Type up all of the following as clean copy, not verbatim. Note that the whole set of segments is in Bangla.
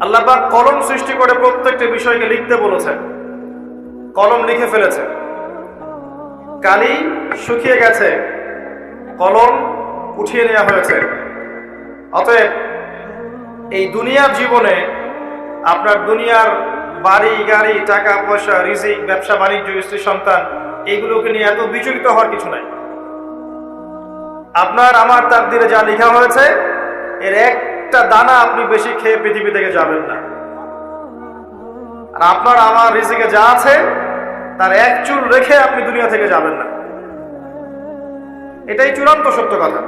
আল্লাহ পাক কলম সৃষ্টি করে প্রত্যেকটা বিষয়কে লিখতে বলেছেন। কলম লিখে ফেলেছে, কালি শুকিয়ে গেছে, কলম উঠিয়ে নেওয়া হয়েছে। অতএব এই দুনিয়ার জীবনে আপনার দুনিয়ার বাড়ি গাড়ি, টাকা পয়সা, রিজিক, ব্যবসা বাণিজ্য, স্ত্রী সন্তান, এইগুলোকে নিয়ে এত বিচলিত হওয়ার কিছু নাই। আপনার আমার তাকদিরে যা লেখা হয়েছে, এর একটা দানা আপনি বেশি খেয়ে পৃথিবী থেকে যাবেন না। আর আপনার আমার রিজিকে যা আছে তার এক চুল রেখে আপনি দুনিয়া থেকে যাবেন না। এটাই চূড়ান্ত সত্য কথা।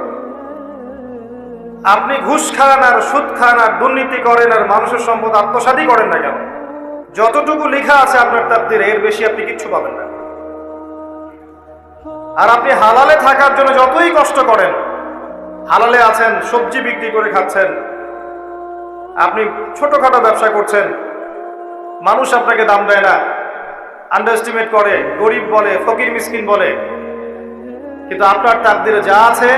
আপনি ঘুষ খান আর সুদ খান আর দুর্নীতি করেন আর মানুষের সম্পদ আত্মসাৎই করেন না কেন, যতটুকু লেখা আছে আপনার তাকদিরে এর বেশি আপনি কিচ্ছু পাবেন না। আর আপনি হালালে থাকার জন্য যতই কষ্ট করেন, হালালে আছেন, সবজি বিক্রি করে খাচ্ছেন, আপনি ছোটখাটো ব্যবসা করছেন, মানুষ আপনাকে দাম দেয় না, আন্ডারএস্টিমেট করে, গরিব বলে, ফকির মিসকিন বলে, কিন্তু আপনার তাকদিরে যা আছে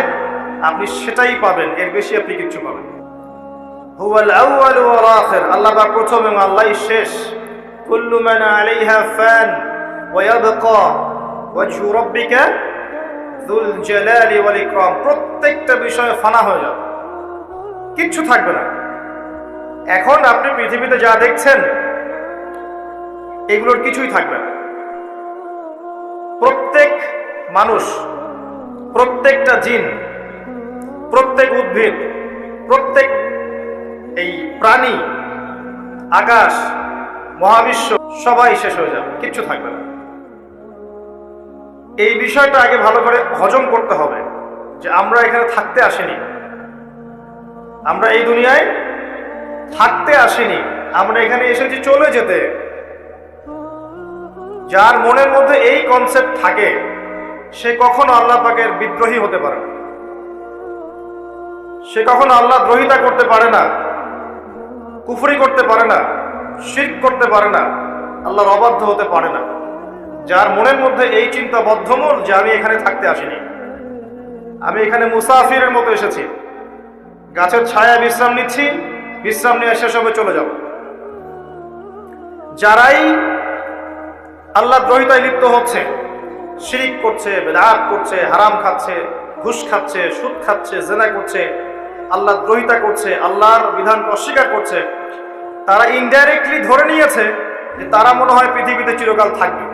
আপনি সেটাই পাবেন, এর বেশি আপনি কিচ্ছু পাবেন। হুয়াল আউয়াল ওয়াল আখির, আল্লাহ পাক প্রথম এবং আল্লাহই শেষ। কুল্লু মান আলাইহা ফান ওয়া ইয়াবকা ওয়াজহু রাব্বিকা যুল জালালি ওয়াল ইকরাম। প্রত্যেকটা বিষয় ফানা হয়ে যাবে, কিচ্ছু থাকবে না। এখন আপনি পৃথিবীতে যা দেখছেন এগুলোর কিছুই থাকবে না। প্রত্যেক মানুষ, প্রত্যেকটা জিন, প্রত্যেক উদ্ভিদ, প্রত্যেক এই প্রাণী, আকাশ, মহাবিশ্ব সবাই শেষ হয়ে যাবে, কিচ্ছু থাকবে না। এই বিষয়টা আগে ভালো করে হজম করতে হবে যে আমরা এখানে থাকতে আসিনি, আমরা এই দুনিয়ায় থাকতে আসিনি, আমরা এখানে এসেছি চলে যেতে। যার মনের মধ্যে এই কনসেপ্ট থাকে সে কখনো আল্লাহ পাকের বিদ্রোহী হতে পারে না, সে কখনো আল্লাহ দ্রোহিতা করতে পারে না, কুফরি করতে পারে না, শিরক করতে পারে না, আল্লাহর অবাধ্য হতে পারে না। যার মনের মধ্যে এই চিন্তা বদ্ধমূল যে আমি এখানে থাকতে আসিনি, আমি এখানে মুসাফিরের মতো এসেছি, গাছের ছায়ায় বিশ্রাম নিচ্ছি, বিশ্রাম নিয়ে শেষ হবে চলে যাব। যারাই আল্লাহ দ্রোহিতায় লিপ্ত হচ্ছে, শিরিক করছে, বেদাত করছে, হারাম খাচ্ছে, ঘুষ খাচ্ছে, সুদ খাচ্ছে, জেনা করছে, আল্লাহ দ্রোহিতা করছে, আল্লাহর বিধানকে অস্বীকার করছে, তারা ইনডাইরেক্টলি ধরে নিয়েছে যে তারা মনে হয় পৃথিবীতে চিরকাল থাকবে।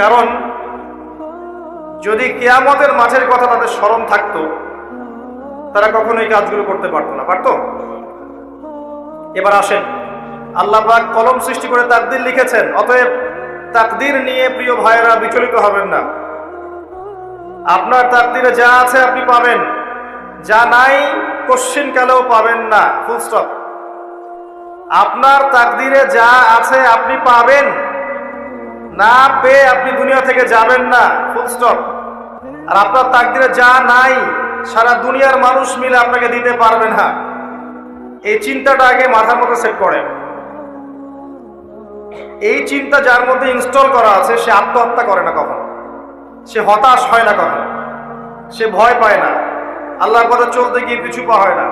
কারণ যদি কিয়ামতের মাঠের কথা তাদের স্মরণ থাকতো, তারা কখনো এই কাজগুলো করতে পারতো না, পারতো? এবার আসেন, আল্লাহ পাক কলম সৃষ্টি করে তাকদীর লিখেছেন। অতএব তাকদীর নিয়ে প্রিয় ভাইয়েরা বিচলিত হবেন না। আপনার তাকদীরে যা আছে আপনি পাবেন, যা নাই কোশ্চিন কালেও পাবেন না, ফুল স্টপ। আপনার তাকদীরে যা আছে আপনি পাবেন, না পেয়ে আপনি দুনিয়া থেকে যাবেন না, ফুল স্টপ। আর আপনার তাকদীরে যা নাই সারা দুনিয়ার মানুষ মিলে আপনাকে দিতে পারবে না, এই চিন্তাটা আগে মাথার মধ্যে সেট করেন। এই চিন্তা যার মধ্যে ইনস্টল করা আছে সে আত্মহত্যা করে না কখনো, সে হতাশ হয় না কখনো, সে ভয় পায় না, আল্লাহর পথে চলতে গিয়ে পিছু পা হয় না,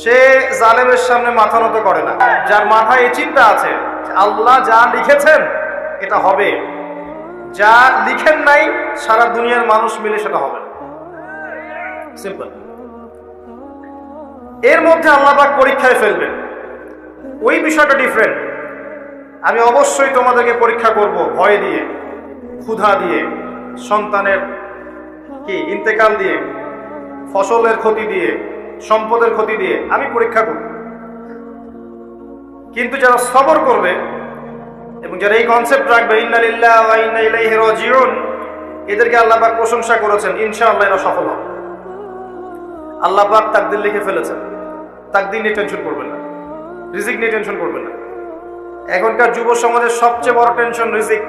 সে জালেমের সামনে মাথা নত করে না। যার মাথায় এই চিন্তা আছে আল্লাহ যা লিখেছেন এটা হবে, যা লিখেন নাই সারা দুনিয়ার মানুষ মিলে সেটা হবে, সিম্পল। এর মধ্যে আল্লাহ পাক পরীক্ষায় ফেলবেন, ওই বিষয়টা ডিফারেন্ট। আমি অবশ্যই তোমাদেরকে পরীক্ষা করব ভয় দিয়ে, ক্ষুধা দিয়ে, সন্তানের কি ইন্তেকাল দিয়ে, ফসলের ক্ষতি দিয়ে, সম্পদের ক্ষতি দিয়ে আমি পরীক্ষা করব। কিন্তু যারা সবর করবে এবং যারা এই কনসেপ্ট রাখবে ইন্না লিল্লাহি ওয়া ইন্না ইলাইহি রাজিউন, এদেরকে আল্লাহ পাক প্রশংসা করেছেন, ইনশাআল্লাহ এরা সফল হবে। আল্লাহ পাক তাকদীর লিখে ফেলেছেন, তাকদীর নিয়ে টেনশন করবেন না, রিজিক নিয়ে টেনশন করবেন না। এখনকার যুব সমাজের সবচেয়ে বড় টেনশন রিজিক।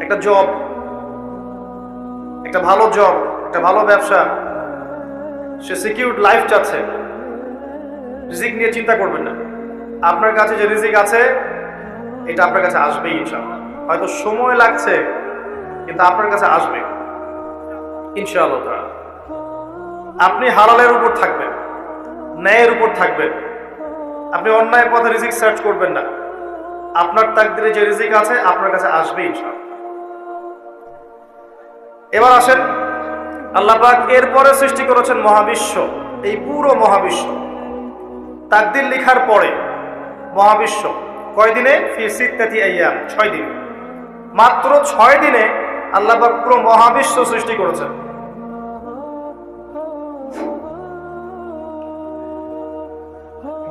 একটা জব, একটা ভালো জব, একটা ভালো ব্যবসা, সে সিকিউরড লাইফ চাচ্ছে, রিজিক নিয়ে চিন্তা করবেন না। আপনার কাছে যে রিজিক আছে এটা আপনার কাছে আসবেই ইনশাআল্লাহ। হয়তো সময় লাগছে কিন্তু আপনার কাছে আসবে ইনশাআল্লাহ। আপনি হালালের উপর থাকবেন, ন্যায়ের উপর থাকবেন, আপনি অন্যায় পথে রিজিক সার্চ করবেন না। আপনার তাকদিরে যে রিজিক আছে আপনার কাছে আসবে ইনশাআল্লাহ। এবার আসেন, আল্লাহ পাক এরপরে সৃষ্টি করেছেন মহাবিশ্ব। এই পুরো মহাবিশ্ব তাকদির লিখার পরে মহাবিশ্ব কয়দিনে? ফি সিত্তাতি আইয়াম, 6 দিন। মাত্র 6 দিনে আল্লাহ পাক পুরো মহাবিশ্ব সৃষ্টি করেছেন।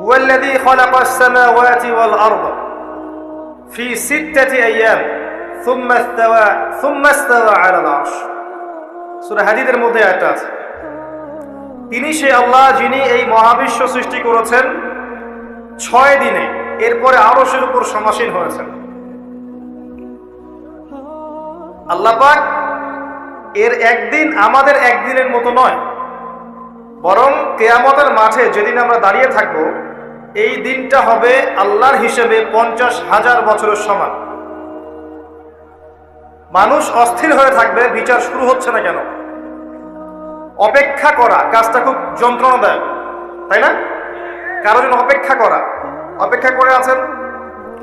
হুয়াল্লাযী খালাকাস সামাওয়াতি ওয়াল আরদা ফি সিত্তাতি আইয়াম সুম্মা ইস্তাওয়া আলাল আরশ। সূরা হাদীদের মধ্যে আয়াত আছে, তিনি সে আল্লাহ যিনি এই মহাবিশ্ব সৃষ্টি করেছেন 6 দিনে, এরপরে আরশের উপর সমাসীন হয়েছেন। আল্লাহ পাক এর একদিন আমাদের একদিনের মতো নয়, বরং কিয়ামতের মাঠে যেদিন আমরা দাঁড়িয়ে থাকব, এই দিনটা হবে আল্লাহর হিসেবে 50,000 বছরের সমান। মানুষ অস্থির হয়ে থাকবে, বিচার শুরু হচ্ছে না কেন। অপেক্ষা করা কাজটা খুব যন্ত্রণাদায়ক, তাই না? কারোর জন্য অপেক্ষা করে আছেন,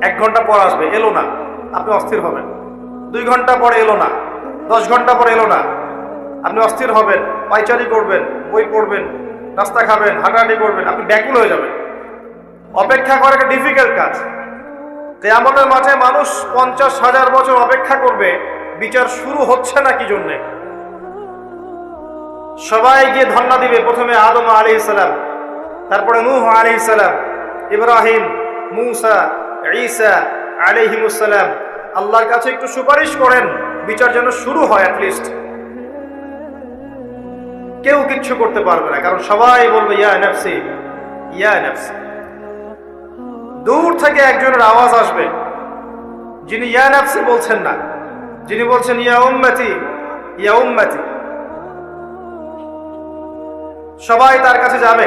1 ঘন্টা পর আসবে, এলো না, আপনি অস্থির হবেন। 2 ঘন্টা পরে এলো না, 10 ঘন্টা পরে এলো না, আপনি অস্থির হবেন, পায়চারি করবেন, বই পড়বেন, নাস্তা খাবেন, হাঁটাহাঁটি করবেন, আপনি ব্যাকুল হয়ে যাবেন। অপেক্ষা করা একটা ডিফিকাল্ট কাজ। কিয়ামতের মাঠে মানুষ 50,000 বছর অপেক্ষা করবে, বিচার শুরু হচ্ছে না কি জন্যে। সবাই গিয়ে ধন্না দিবে, প্রথমে আদম আলাইহিস সালাম, তারপরে নূহ আলাইহিস সালাম, ইব্রাহিম, মূসা, ঈসা আলাইহিমুস সালাম। আল্লাহর কাছে একটু সুপারিশ করেন, বিচার যেন শুরু হয় অ্যাটলিস্ট। কেউ কিচ্ছু করতে পারবে না, কারণ সবাই বলবে ইয়া নাফসি ইয়া নাফসি। দূর থেকে একজনের আওয়াজ আসবে, যিনি ইয়া নাফসি বলছেন না, যিনি বলছেন ইয়া উম্মতি ইয়া উম্মতি। সবাই তার কাছে যাবে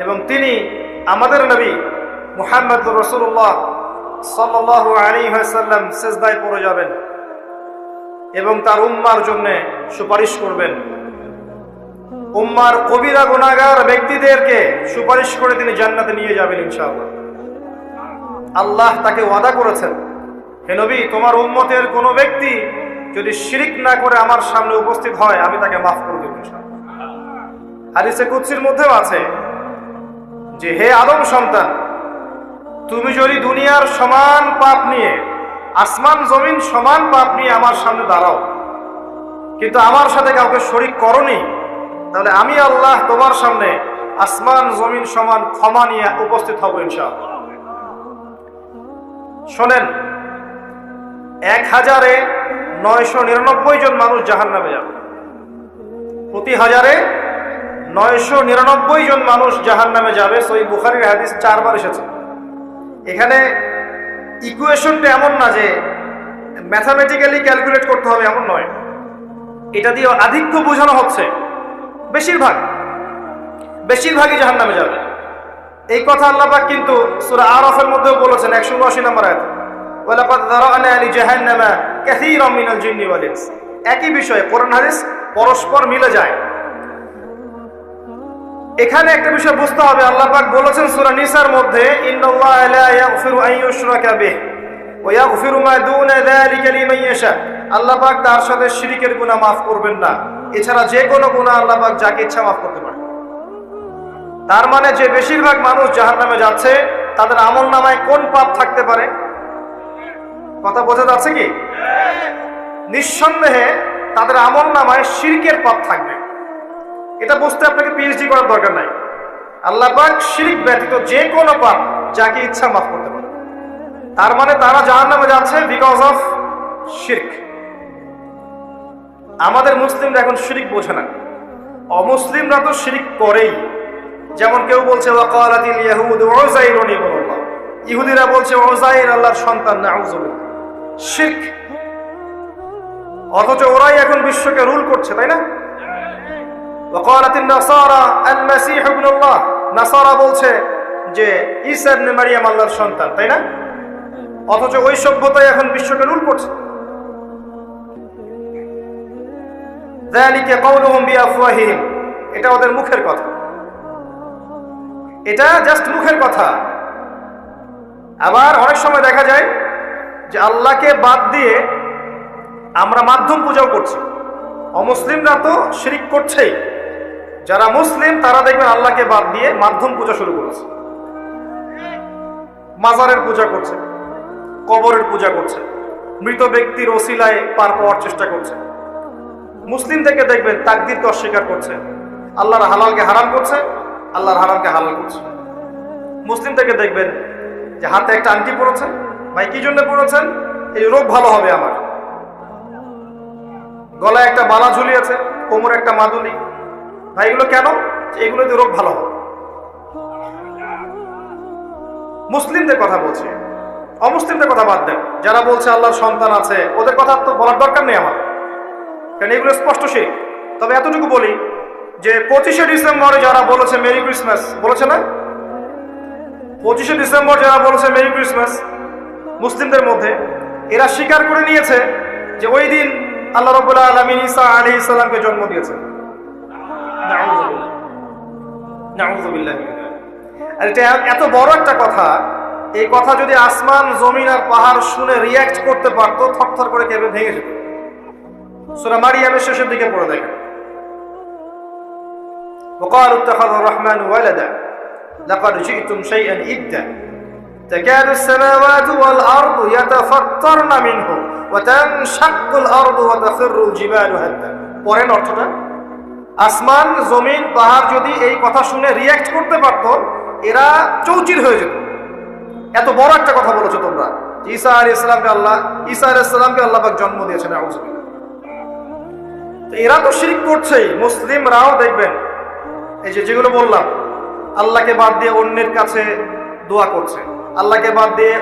এবং তিনি আমাদের নবী মুহাম্মদ রাসূলুল্লাহ সাল্লাল্লাহু আলাইহি ওয়াসাল্লাম সিজদায় পড়ে যাবেন এবং তার উম্মার জন্য সুপারিশ করবেন। উম্মার কবিরা গুনাহগার ব্যক্তিদেরকে সুপারিশ করে তিনি জান্নাতে নিয়ে যাবেন ইনশাআল্লাহ। আল্লাহ তাকে ওয়াদা করেছেন, হে নবী, তোমার উম্মতের কোনো ব্যক্তি যদি শিরিক না করে আমার সামনে উপস্থিত হয়, আমি তাকে মাফ করে দেব ইনশাআল্লাহ। হাদিসে কুদসির মধ্যেও আছে যে, হে আদম সন্তান, তুমি যদি দুনিয়ার সমান পাপ নিয়ে, আসমান জমিন সমান পাপ নিয়ে আমার সামনে দাঁড়াও, কিন্তু আমার সাথে কাউকে শরীক করনি, তাহলে আমি আল্লাহ তোমার সামনে আসমান জমিন সমান ক্ষমা নিয়ে উপস্থিত হব ইনশাআল্লাহ। শোনেন, 1000-999 জন মানুষ জাহান্নামে যাবে, প্রতি 1000-999 জন মানুষ জাহান্নামে যাবে। সহিহ বুখারীর হাদিস 4 বার এসেছে। এখানে ইকুয়েশনটা এমন না যে ম্যাথামেটিক্যালি ক্যালকুলেট করতে হবে, এমন নয়। এটা দিয়ে আধিক্য বোঝানো হচ্ছে, বেশিরভাগই জাহান্নামে যাবে। এই কথা আল্লাহ পাক কিন্তু সূরা আরাফের মধ্যেও বলেছেন, 180 নম্বর আয়াত, ওয়ালাকাদ যারানা লিজাহান্নামা কাসীরাম মিনাল জিন্নি ওয়াল ইনস। একই বিষয়, কোরআন হাদিস পরস্পর মিলে যায়। এখানে একটা বিষয় বুঝতে হবে, আল্লাহ পাক বলেছেন সূরা নিসার মধ্যে, ইন্নাল্লাহা লা ইয়াগফিরু আন ইউশরাকা বিহি ওয়া ইয়াগফিরু মা দুনা যালিকা লিমান ইয়াশা। আল্লাহ পাক তার সাথে শিরকের গুনাহ মাফ করবেন না, এছাড়া যে কোনো গুনাহ আল্লাহ পাক যাকে ইচ্ছা মাফ করতে পারেন। তার মানে যে বেশিরভাগ মানুষ জাহান্নামে যাচ্ছে, তাদের আমলনামায় কোন পাপ থাকতে পারে? কথা বোঝা যাচ্ছে কি? নিঃসন্দেহে তাদের আমলনামায় শিরকের পাপ থাকবে। এটা বুঝতে আপনাকে পিএইচডি করার দরকার নাই। আল্লাহ পাক শিরক ব্যতীত যে কোনো পাপ যাকে ইচ্ছা মাফ করতে পারে। তার মানে তারা জাহান্নামে যাচ্ছে বিকজ অফ শিরক। আমাদের মুসলিমরা এখন শিরক বোঝে না, অমুসলিমরা তো শিরক করেই। যেমন কেউ বলছে ওয়াকালাতিল ইয়াহুদ উযাইরুন ইবনুল্লাহ, ইহুদিরা বলছে উযাইর আল্লাহর সন্তান, নাউযুবিল্লাহ, শিরক। অথচ ওরাই এখন বিশ্বকে রুল করছে, তাই না? ওয়াকালাতিন নাসারা আল মাসীহ ইবনুল্লাহ, নাসারা বলছে যে ঈসা ইবনে মারইয়াম আল্লাহর সন্তান, তাই না? অথচ ওই সভ্যতাই এখন বিশ্বকে রুল করছে। যালিকা কাউলুহুম বিআফওয়াহিহিম, এটা ওদের মুখের কথা, এটা জাস্ট মুখের কথা। আবার অনেক সময় দেখা যায় যে আল্লাহকে বাদ দিয়ে আমরা মাধ্যম পূজাও করছি। অমুসলিমরা তো শিরিক করছেই, যারা মুসলিম তারা দেখবেন আল্লাহকে বাদ দিয়ে মাধ্যম পূজা শুরু করেছে, মাজারের পূজা করছে, কবরের পূজা করছে, মৃত ব্যক্তির ওসিলায় পার পাওয়ার চেষ্টা করছে। মুসলিম থেকে দেখবেন তাকদীরকে অস্বীকার করছে, আল্লাহর হালালকে হারাম করছে, আল্লাহর হারামকে হালাল করছে। মুসলিম থেকে দেখবেন যে হাতে একটা আংটি পড়েছেন, ভাই কি জন্য পড়েছেন? এই রোগ ভালো হবে আমার। গলায় একটা বালা ঝুলিয়েছে, কোমরে একটা মাদুলি, ভাই এগুলো কেন? এগুলোতে রোগ ভালো হবে। মুসলিমদের কথা বলছে, অমুসলিমদের কথা বাদ দেন। যারা বলছে আল্লাহর সন্তান আছে, ওদের কথা তো বলার দরকার নেই আমার, কারণ এগুলো স্পষ্ট শিরক। তবে এতটুকু বলি যে 25শে ডিসেম্বরে যারা বলেছে মেরি ক্রিসমাস, বলেছে না? 25শে ডিসেম্বর যারা বলেছে মেরি ক্রিসমাস মুসলিমদের মধ্যে, এরা স্বীকার করে নিয়েছে যে ওই দিন আল্লাহ রাব্বুল আলামিন ঈসা আলাইহিস সালামকে জন্ম দিয়েছেন। নাউযুবিল্লাহ, নাউযুবিল্লাহ। আর এটা এত বড় একটা কথা, এই কথা যদি আসমান জমিন আর পাহাড় শুনে রিয়্যাক্ট করতে পারতো, থরথর করে কেঁপে ভেঙে যেত। সূরা মারিয়ামের শেষের দিকে পড়ে দেখেন, وقالوا اتخذ الرحمن ولدا لقد جئتم شيئا إدا تكاد السماوات والأرض يتفطرن منه وتنشق الأرض وتخر الجبال هدا। পরের অর্থটা, আসমান জমিন পাহাড় যদি এই কথা শুনে রিয়্যাক্ট করতে পারতো, এরা চৌচির হয়ে যেত। এত বড় একটা কথা বলেছো তোমরা, ঈসা আলাইহিস সালামকে আল্লাহ পাক জন্ম দিয়েছেন। নাউযুবিল্লাহ। এরা তো শিরক করছেই। মুসলিমরাও দেখবেন এই যেগুলো বললাম, আল্লাহকে বাদ দিয়ে অন্যের কাছে দোয়া করছে, আল্লাহকে বাদ দিয়ে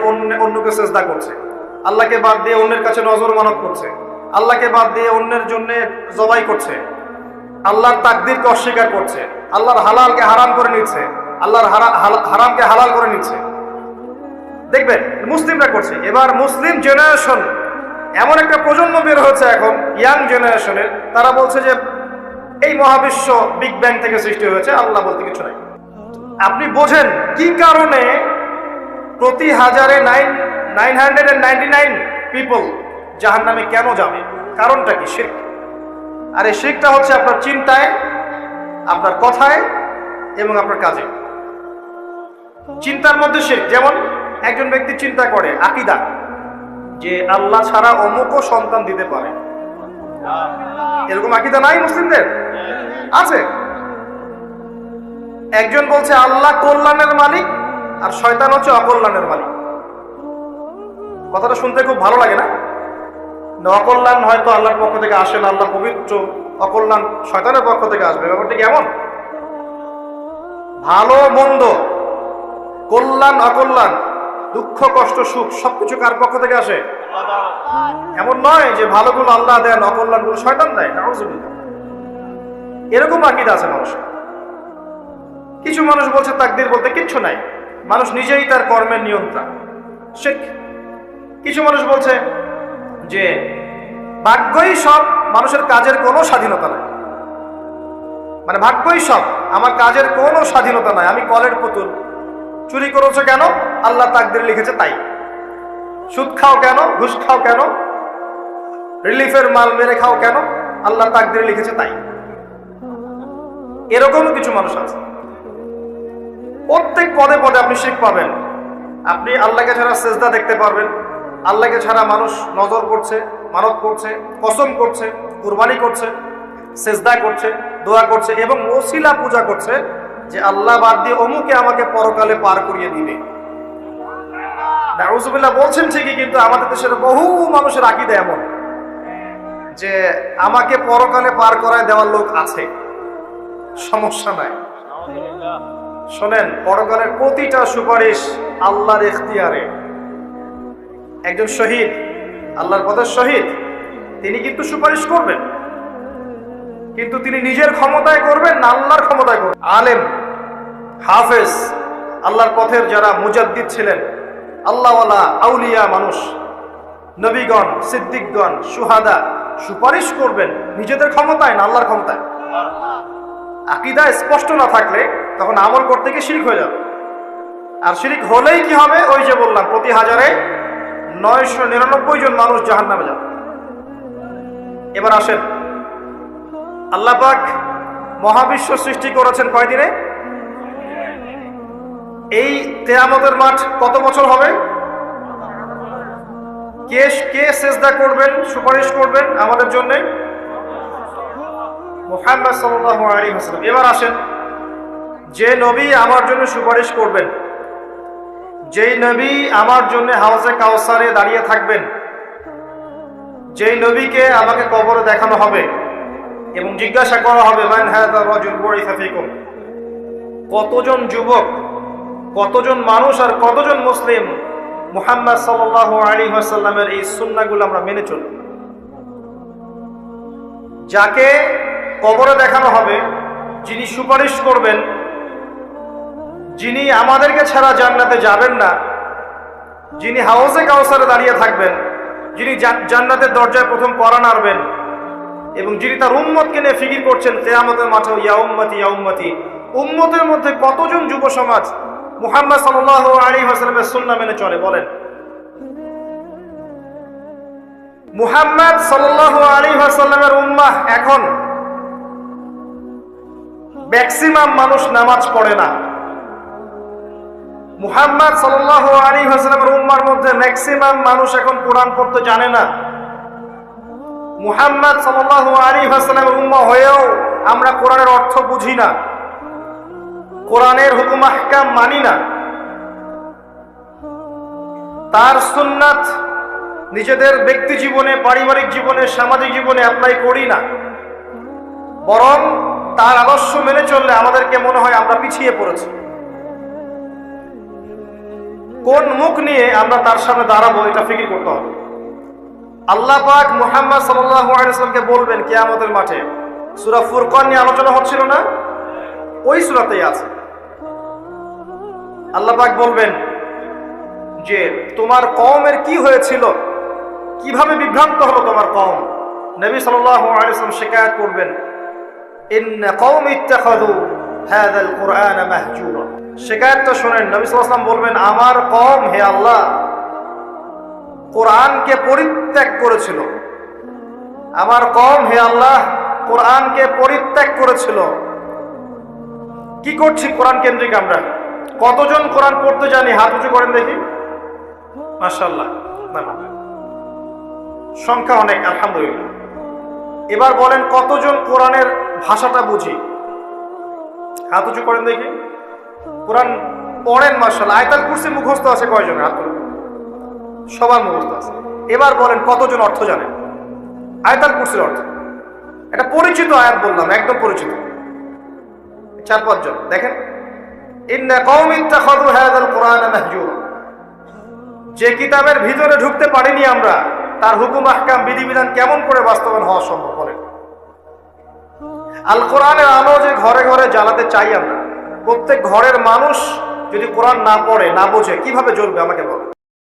অন্যকে সেজদা করছে, আল্লাহকে বাদ দিয়ে অন্যের কাছে নজর মানত করছে, আল্লাহকে বাদ দিয়ে অন্যের জন্য জবাই করছে, আল্লাহর তাকদীরকে অস্বীকার করছে, আল্লাহর হালালকে হারাম করে নিচ্ছে, আল্লাহর হারামকে হালাল করে নিচ্ছে। দেখবেন মুসলিমরা করছে। এবার মুসলিম জেনারেশন, এমন একটা প্রজন্ম বের হয়েছে এখন, ইয়াং জেনারেশনের, তারা বলছে যে এই মহাবিশ্ব বিগ ব্যাং থেকে সৃষ্টি হয়েছে, আল্লাহ বলতে কিছু নাই। আপনি বোঝেন কি কারণে প্রতি হাজারে 999 পিপল জাহান্নামে কেন যাবে? কারণটা কি? শিরক। আর এই শিরকটা হচ্ছে আপনার চিন্তায়, আপনার কথায় এবং আপনার কাজে। চিন্তার মধ্যে শিরক। যেমন একজন ব্যক্তি চিন্তা করে আকীদা, যে আল্লাহ ছাড়া অমুকও সন্তান দিতে পারে। এরকম আকীদা নাই মুসলিমদের? আছে। একজন বলছে আল্লাহ কল্যাণের মালিক আর শয়তান হচ্ছে অকল্যাণের মালিক। কথাটা শুনতে খুব ভালো লাগে না? অকল্যাণ হয়তো আল্লাহর পক্ষ থেকে আসে না, আল্লাহ পবিত্র, অকল্যাণ শয়তানের পক্ষ থেকে আসবে। ব্যাপারটা কি এমন? ভালো মন্দ, কল্যাণ অকল্যাণ, দুঃখ কষ্ট সুখ সবকিছু কার পক্ষ থেকে আসে? এমন নয় যে ভালোগুলো আল্লাহ দেন, অকল্যাণগুলো শয়তান দেয়। নাউযুবিল্লাহ। এরকম আকীদা আছে মানুষ। কিছু মানুষ বলছে তাকদীর বলতে কিচ্ছু নাই, মানুষ নিজেই তার কর্মের নিয়ন্ত্রণ। শিরক। কিছু মানুষ বলছে যে ভাগ্যই সব, মানুষের কাজের কোনো স্বাধীনতা নাই। মানে ভাগ্যই সব, আমার কাজের কোনো স্বাধীনতা নাই, আমি কলের পুতুল। চুরি করেছো কেন? আল্লাহ তাকদীরে লিখেছে তাই। সুদ খাও কেন? ঘুষ খাও কেন? রিলিফের মাল মেরে খাও কেন? আল্লাহ তাকদীরে লিখেছে তাই। এরকম কিছু মানুষ আছে। প্রত্যেক পদে পদে আপনি শিরক পাবেন। আপনি আল্লাহকে ছাড়া সেজদা দেখতে পারবেন, আল্লাহকে ছাড়া মানুষ নজর করছে, মানত করছে, কসম করছে, কুরবানি করছে, সেজদা করছে, দোয়া করছে এবং ওসিলা পূজা করছে যে আল্লাহ বাদ দিয়ে অমুকে আমাকে পরকালে পার করিয়ে দিবে। নাউযুবিল্লাহ বলছেন ঠিকই, কিন্তু আমাদের দেশের বহু মানুষের আকীদা এমন যে আমাকে পরকালে পার করায় দেওয়ার লোক আছে, সমস্যা নাই। শোনেন, পরকালের প্রতিটা সুপারিশ আল্লাহর ইখতিয়ারে। একজন শহীদ, আল্লাহর পথের শহীদ, তিনি কিন্তু সুপারিশ করবেন, কিন্তু তিনি নিজের ক্ষমতায় করবেন না আল্লাহর ক্ষমতায় করবেন। আলেম, হাফেজ, আল্লাহর পথের যারা মুজাদ্দিদ ছিলেন, আল্লাহওয়ালা আউলিয়া মানুষ, নবীগণ, সিদ্দিকগণ, সুহাদা সুপারিশ করবেন নিজেদের ক্ষমতায় না আল্লাহর ক্ষমতায়। আকীদা স্পষ্ট না থাকলে তখন আমল করতে গিয়ে শিরক হয়ে যাবে। আর শিরক হলেই কি হবে? ওই যে বললাম, প্রতি হাজারে 999 জন মানুষ জাহান্নামে যাবে। এবার আসেন, আল্লাহ পাক মহাবিশ্ব সৃষ্টি করেছেন কয়দিনে? এই কিয়ামতের মাঠ কত বছর হবে? কে সিজদা করবেন, সুপারিশ করবেন আমাদের জন্য? মুহাম্মদ সাল্লাল্লাহু আলাইহি ওয়াসাল্লাম। এবার আসেন, যে নবী আমার জন্য সুপারিশ করবেন, যেই নবী আমার জন্য হাউজে কাউসারে দাঁড়িয়ে থাকবেন, যেই নবীকে আমাকে কবরে দেখানো হবে এবং জিজ্ঞাসা করা হবে মান হাযা রাজুল বুইসা ফীকুম, কতজন যুবক, কতজন মানুষ আর কতজন মুসলিম মুহাম্মদ সাল্লাল্লাহু আলাইহি ওয়াসাল্লামের এই সুন্নাহগুলো আমরা মেনে চলব। যাকে কবরে দেখানো হবে, যিনি সুপারিশ করবেন, যিনি আমাদেরকে ছাড়া জান্নাতে যাবেন না, যিনি হাউজে কাউসারে দাঁড়িয়ে থাকবেন, যিনি জান্নাতের দরজায় প্রথম কড়া নাড়বেন এবং যিনি তার উম্মতকে নিয়ে ফিকির করছেন কিয়ামতের মাঠে, ইয়া উম্মতি ইয়া উম্মতি, উম্মতের মধ্যে কতজন যুব সমাজ মুহাম্মদ সাল্লাল্লাহু আলাইহি ওয়াসাল্লামের সুন্নাহ মেনে চলে? বলেন। মুহাম্মদ সাল্লাল্লাহু আলাইহি ওয়াসাল্লামের উম্মাহ এখন ম্যাক্সিমাম মানুষ নামাজ পড়ে না। মুহাম্মদ সাল্লাল্লাহু আলাইহি ওয়াসাল্লামের উম্মার মধ্যে ম্যাক্সিমাম মানুষ এখন কোরআন পড়তে জানে না। মুহাম্মদ সাল্লাল্লাহু আলাইহি ওয়াসাল্লামের উম্মাহ হয়েও আমরা কোরআনের অর্থ বুঝি না, কোরআনের হুকুম আহকাম মানি না, তার সুন্নাত নিজেদের ব্যক্তি জীবনে, পারিবারিক জীবনে, সামাজিক জীবনে অ্যাপ্লাই করি না। বরং তার আদর্শ মেনে চললে আমাদেরকে মনে হয় আমরা পিছিয়ে পড়েছি। কোন মুখ নিয়ে আমরা তার সামনে দাঁড়াবো এটা ফিকির করতে হবে। আল্লাহ পাক মুহাম্মদ সাল্লাল্লাহু আলাইহি ওয়াসাল্লামকে বলবেন কিয়ামতের মাঠে, সূরা ফুরকান নিয়ে আলোচনা হচ্ছিল না? ওই সূরাতেই আছে। আল্লাহ পাক বলবেন যে তোমার কওমের কি হয়েছিল, কিভাবে বিভ্রান্ত হলো তোমার কওম। নবী সাল্লাল্লাহু আলাইহি ওয়াসাল্লাম শিকায়াত করবেন, ইন্না কওমি ইত্তাখাযু হাযাল কুরআনা মাহজুরা। শিকায়াতটা শুনেন, নবী সাল্লাল্লাহু আলাইহি ওয়াসাল্লাম বলবেন, আমার কওম হে আল্লাহ কোরআনকে পরিত্যাগ করেছিল, আমার কওম হে আল্লাহ কোরআনকে পরিত্যাগ করেছিল। কি করছি কোরআন কেন্দ্রিক আমরা? কতজন কোরআন পড়তে জানি? হাত উঁচু করেন দেখি। মাশাআল্লাহ, সংখ্যা অনেক, আলহামদুলিল্লাহ। এবার বলেন কতজন কোরআনের ভাষাটা বুঝি? হাত উঁচু করেন দেখি। কোরআন পড়েন মাশাআল্লাহ। আয়াতুল কুরসি মুখস্থ আছে কয়জন? হাত তুলুন। সবার মুখস্থ আছে। এবার বলেন কতজন অর্থ জানেন আয়াতুল কুরসির অর্থ? এটা পরিচিত আয়াত বললাম, একদম পরিচিত। 4-5 জন। দেখেন, ইন্না কওমি ইত্তাখাযু হাযাল কুরআনা মাহজুরা। যে কিতাবের ভিতরে ঢুকতে পারিনি আমরা, তার হুকুম আহকাম, বিধিবিধান কেমন করে বাস্তবায়ন হওয়া সম্ভব? বলেন। আল কোরআনের আলো যে ঘরে ঘরে জ্বালাতে চাই আমরা, প্রত্যেক ঘরের মানুষ যদি কোরআন না পড়ে, না বোঝে, কিভাবে জ্বলবে আমাকে বল?